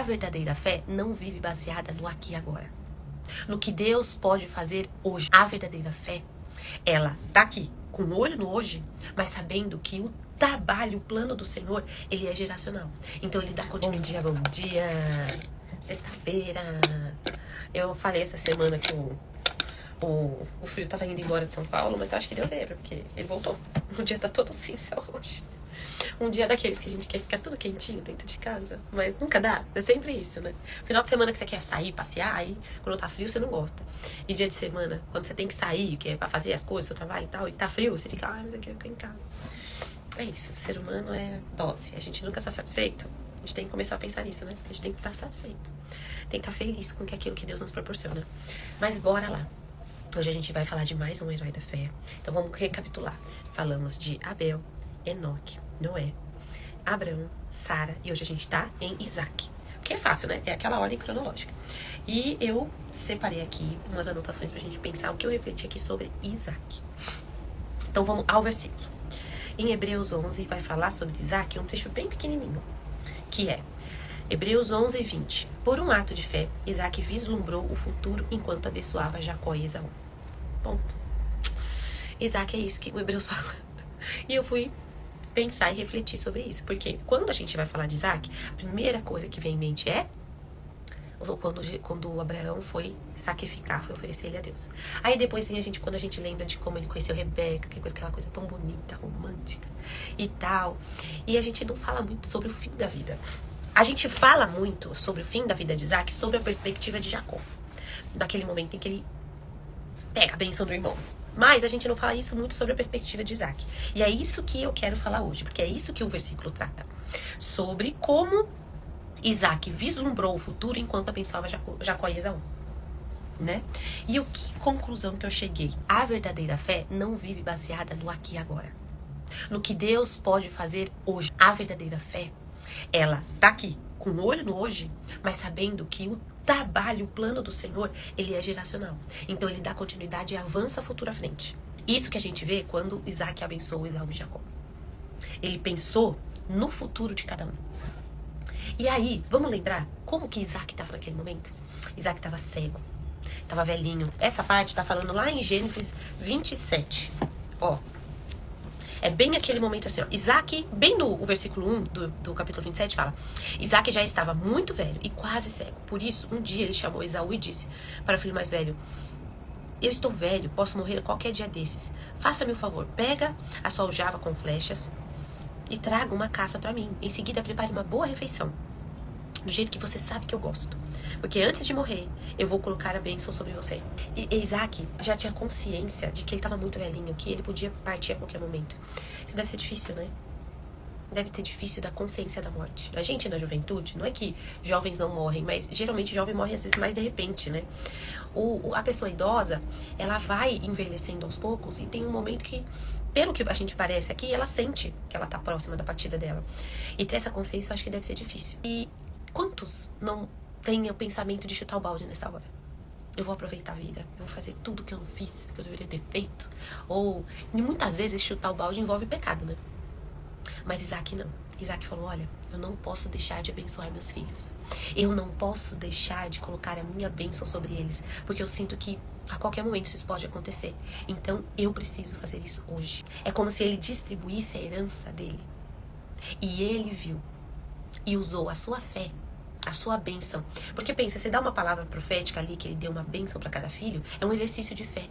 A verdadeira fé não vive baseada no aqui e agora, no que Deus pode fazer hoje. A verdadeira fé, ela tá aqui, com o olho no hoje, mas sabendo que o trabalho, o plano do Senhor, ele é geracional. Então ele dá continuidade. Bom dia. Sexta-feira. Eu falei essa semana que o filho tava indo embora de São Paulo, mas acho que deu zebra, porque ele voltou. O dia tá todo cinza hoje. Um dia daqueles que a gente quer ficar tudo quentinho dentro de casa, mas nunca dá. É sempre isso, né? Final de semana que você quer sair, passear, aí quando tá frio você não gosta. E dia de semana, quando você tem que sair, que é pra fazer as coisas, seu trabalho e tal, e tá frio, você fica, mas eu quero ficar em casa. É isso, o ser humano é dose. A gente nunca tá satisfeito. A gente tem que começar a pensar nisso, né? A gente tem que estar satisfeito. Tem que estar feliz com aquilo que Deus nos proporciona. Mas bora lá. Hoje a gente vai falar de mais um herói da fé. Então vamos recapitular. Falamos de Abel, Enoque, Noé, Abraão, Sara, e hoje a gente tá em Isaac. Porque é fácil, né? É aquela ordem cronológica. E eu separei aqui umas anotações pra gente pensar o que eu refleti aqui sobre Isaac. Então vamos ao versículo. Em Hebreus 11 vai falar sobre Isaac, um trecho bem pequenininho, que é Hebreus 11, 20. Por um ato de fé, Isaac vislumbrou o futuro enquanto abençoava Jacó e Esaú. Ponto. Isaac é isso que o Hebreus fala. E eu fui pensar e refletir sobre isso. Porque quando a gente vai falar de Isaac, a primeira coisa que vem em mente é quando Abraão foi sacrificar, foi oferecer ele a Deus. Aí depois sim, quando a gente lembra de como ele conheceu Rebeca, aquela coisa tão bonita, romântica e tal. E a gente não fala muito sobre o fim da vida. A gente fala muito sobre o fim da vida de Isaac, sobre a perspectiva de Jacó. Daquele momento em que ele pega a bênção do irmão. Mas a gente não fala isso muito sobre a perspectiva de Isaac. E é isso que eu quero falar hoje, porque é isso que o versículo trata. Sobre como Isaac vislumbrou o futuro enquanto abençoava Jacó e Esaú. Né? E o que conclusão que eu cheguei? A verdadeira fé não vive baseada no aqui e agora, no que Deus pode fazer hoje. A verdadeira fé, ela tá aqui, com o olho no hoje, mas sabendo que o trabalho, o plano do Senhor, ele é geracional. Então ele dá continuidade e avança futuro à frente. Isso que a gente vê quando Isaac abençoou Esaú e Jacó. Ele pensou no futuro de cada um. E aí, vamos lembrar como que Isaac estava naquele momento? Isaac estava cego, estava velhinho. Essa parte está falando lá em Gênesis 27. Ó, é bem aquele momento assim, ó. Isaac, bem no versículo 1 do capítulo 27, fala: Isaac já estava muito velho e quase cego. Por isso, um dia ele chamou Esaú e disse para o filho mais velho: eu estou velho, posso morrer qualquer dia desses. Faça-me o favor, pega a sua aljava com flechas e traga uma caça para mim. Em seguida, prepare uma boa refeição, do jeito que você sabe que eu gosto. Porque antes de morrer, eu vou colocar a bênção sobre você. E Isaac já tinha consciência de que ele estava muito velhinho, que ele podia partir a qualquer momento. Isso deve ser difícil, né? Deve ter difícil da consciência da morte. A gente na juventude, não é que jovens não morrem, mas geralmente jovem morre às vezes mais de repente, né? A pessoa idosa, ela vai envelhecendo aos poucos e tem um momento que, pelo que a gente parece aqui, ela sente que ela tá próxima da partida dela. E ter essa consciência eu acho que deve ser difícil. E quantos não têm o pensamento de chutar o balde nessa hora? Eu vou aproveitar a vida, eu vou fazer tudo que eu não fiz, que eu deveria ter feito. E muitas vezes chutar o balde envolve pecado, né? Mas Isaac não. Isaac falou: olha, eu não posso deixar de abençoar meus filhos. Eu não posso deixar de colocar a minha bênção sobre eles, porque eu sinto que a qualquer momento isso pode acontecer. Então eu preciso fazer isso hoje. É como se ele distribuísse a herança dele. E ele viu e usou a sua fé, a sua bênção. Porque pensa, você dá uma palavra profética ali, que ele deu uma bênção para cada filho, é um exercício de fé.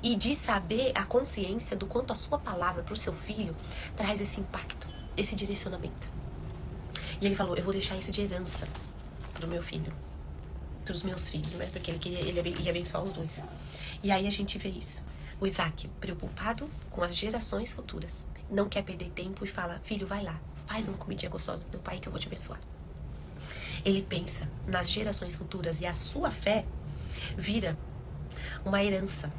E de saber a consciência do quanto a sua palavra para o seu filho traz esse impacto, esse direcionamento. E ele falou: eu vou deixar isso de herança pro meu filho, pros meus filhos, né? Porque ele ia abençoar os dois. E aí a gente vê isso. O Isaac, preocupado com as gerações futuras, não quer perder tempo e fala: filho, vai lá, faz uma comidinha gostosa do teu pai que eu vou te abençoar. Ele pensa nas gerações futuras e a sua fé vira uma herança,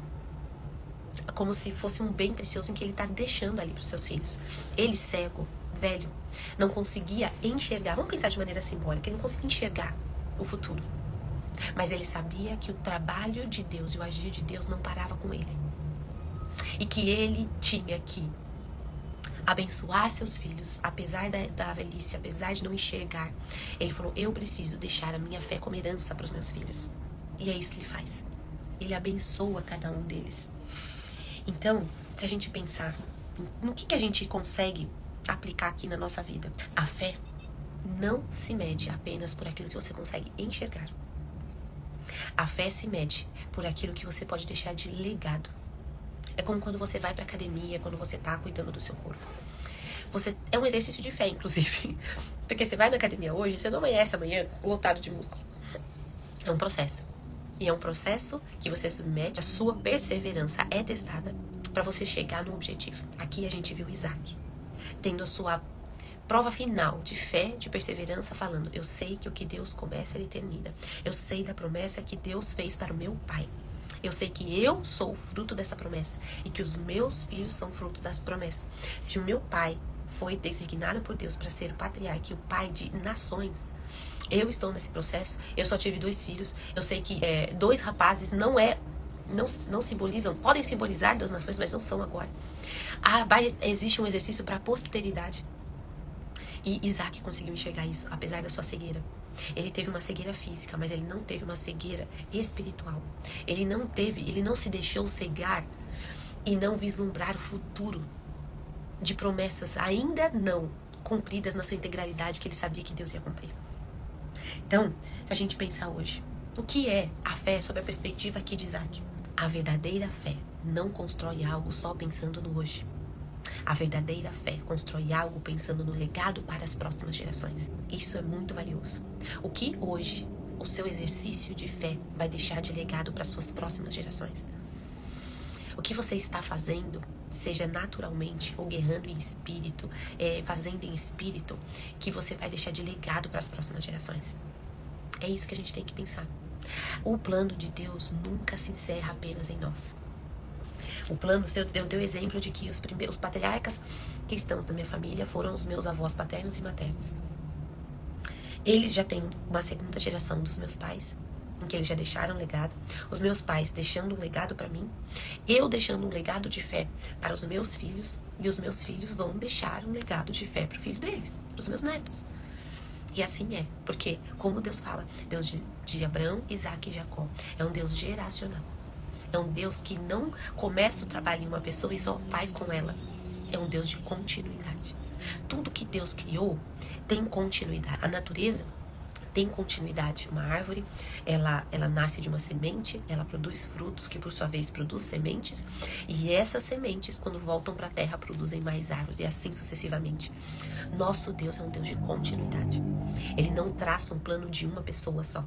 como se fosse um bem precioso em que ele está deixando ali para os seus filhos. Ele, cego, velho, não conseguia enxergar, vamos pensar de maneira simbólica, ele não conseguia enxergar o futuro. Mas ele sabia que o trabalho de Deus e o agir de Deus não parava com ele. E que ele tinha que abençoar seus filhos, apesar da velhice, apesar de não enxergar. Ele falou, eu preciso deixar a minha fé como herança para os meus filhos. E é isso que ele faz. Ele abençoa cada um deles. Então, se a gente pensar no que a gente consegue aplicar aqui na nossa vida, a fé não se mede apenas por aquilo que você consegue enxergar. A fé se mede por aquilo que você pode deixar de legado. É como quando você vai pra academia, quando você tá cuidando do seu corpo. É um exercício de fé, inclusive. Porque você vai na academia hoje, você não amanhece amanhã lotado de músculo. É um processo. E é um processo que você submete, a sua perseverança é testada para você chegar no objetivo. Aqui a gente viu Isaac tendo a sua prova final de fé, de perseverança, falando, eu sei que o que Deus começa, Ele termina. Eu sei da promessa que Deus fez para o meu pai. Eu sei que eu sou fruto dessa promessa e que os meus filhos são frutos dessa promessa. Se o meu pai foi designado por Deus para ser o patriarca e o pai de nações, eu estou nesse processo. Eu só tive 2 filhos. Eu sei que 2 rapazes não simbolizam, podem simbolizar 2 nações, mas não são agora. Existe um exercício para a posteridade. E Isaac conseguiu enxergar isso, apesar da sua cegueira. Ele teve uma cegueira física, mas ele não teve uma cegueira espiritual. Ele não se deixou cegar e não vislumbrar o futuro de promessas ainda não cumpridas na sua integralidade, que ele sabia que Deus ia cumprir. Então, se a gente pensar hoje, o que é a fé sob a perspectiva aqui de Isaac? A verdadeira fé não constrói algo só pensando no hoje. A verdadeira fé constrói algo pensando no legado para as próximas gerações. Isso é muito valioso. O que hoje o seu exercício de fé vai deixar de legado para as suas próximas gerações? O que você está fazendo, seja naturalmente ou guerrando em espírito, fazendo em espírito, que você vai deixar de legado para as próximas gerações? É isso que a gente tem que pensar. O plano de Deus nunca se encerra apenas em nós. O plano, eu dei o exemplo de que os patriarcas cristãos da minha família foram os meus avós paternos e maternos. Eles já têm uma segunda geração dos meus pais, em que eles já deixaram um legado. Os meus pais deixando um legado para mim. Eu deixando um legado de fé para os meus filhos. E os meus filhos vão deixar um legado de fé para o filho deles, para os meus netos. E assim é, porque, como Deus fala, Deus de Abraão, Isaac e Jacó, é um Deus geracional. É um Deus que não começa o trabalho em uma pessoa e só faz com ela. É um Deus de continuidade. Tudo que Deus criou tem continuidade. A natureza tem continuidade. Uma árvore, ela nasce de uma semente, ela produz frutos que por sua vez produz sementes, e essas sementes, quando voltam para a terra, produzem mais árvores, e assim sucessivamente. Nosso Deus é um Deus de continuidade. Ele não traça um plano de uma pessoa só.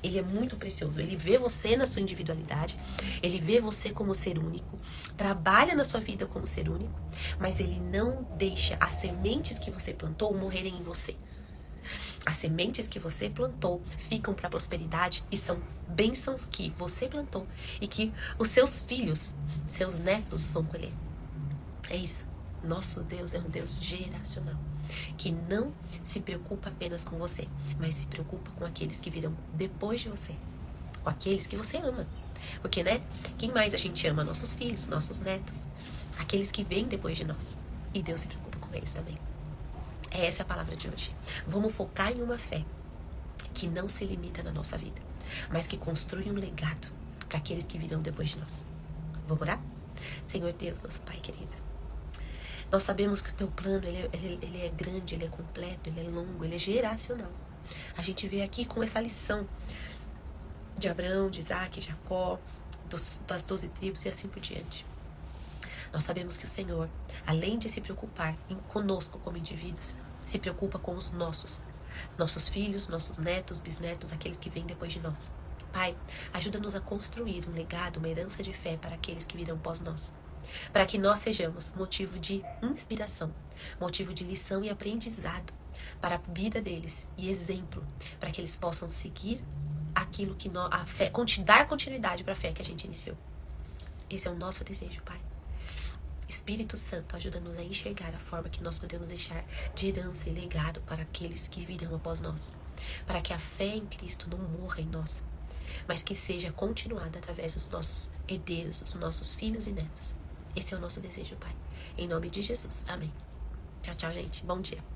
Ele é muito precioso. Ele vê você na sua individualidade. Ele vê você como ser único. Trabalha na sua vida como ser único. Mas ele não deixa as sementes que você plantou morrerem em você. As sementes que você plantou ficam para a prosperidade e são bênçãos que você plantou e que os seus filhos, seus netos vão colher. É isso. Nosso Deus é um Deus geracional, que não se preocupa apenas com você, mas se preocupa com aqueles que virão depois de você, com aqueles que você ama. Porque, quem mais a gente ama? Nossos filhos, nossos netos, aqueles que vêm depois de nós. E Deus se preocupa com eles também. Essa é a palavra de hoje. Vamos focar em uma fé que não se limita na nossa vida, mas que construi um legado para aqueles que virão depois de nós. Vamos orar? Senhor Deus, nosso Pai querido, nós sabemos que o teu plano, ele é grande, ele é completo, ele é longo, ele é geracional. A gente vê aqui com essa lição de Abraão, de Isaac, Jacó, das 12 tribos e assim por diante. Nós sabemos que o Senhor, além de se preocupar conosco como indivíduos, se preocupa com os nossos filhos, nossos netos, bisnetos, aqueles que vêm depois de nós. Pai, ajuda-nos a construir um legado, uma herança de fé para aqueles que virão pós nós. Para que nós sejamos motivo de inspiração, motivo de lição e aprendizado para a vida deles e exemplo, para que eles possam seguir aquilo que a fé, dar continuidade para a fé que a gente iniciou. Esse é o nosso desejo, Pai. Espírito Santo, ajuda-nos a enxergar a forma que nós podemos deixar de herança e legado para aqueles que virão após nós. Para que a fé em Cristo não morra em nós, mas que seja continuada através dos nossos herdeiros, dos nossos filhos e netos. Esse é o nosso desejo, Pai. Em nome de Jesus. Amém. Tchau, tchau, gente. Bom dia.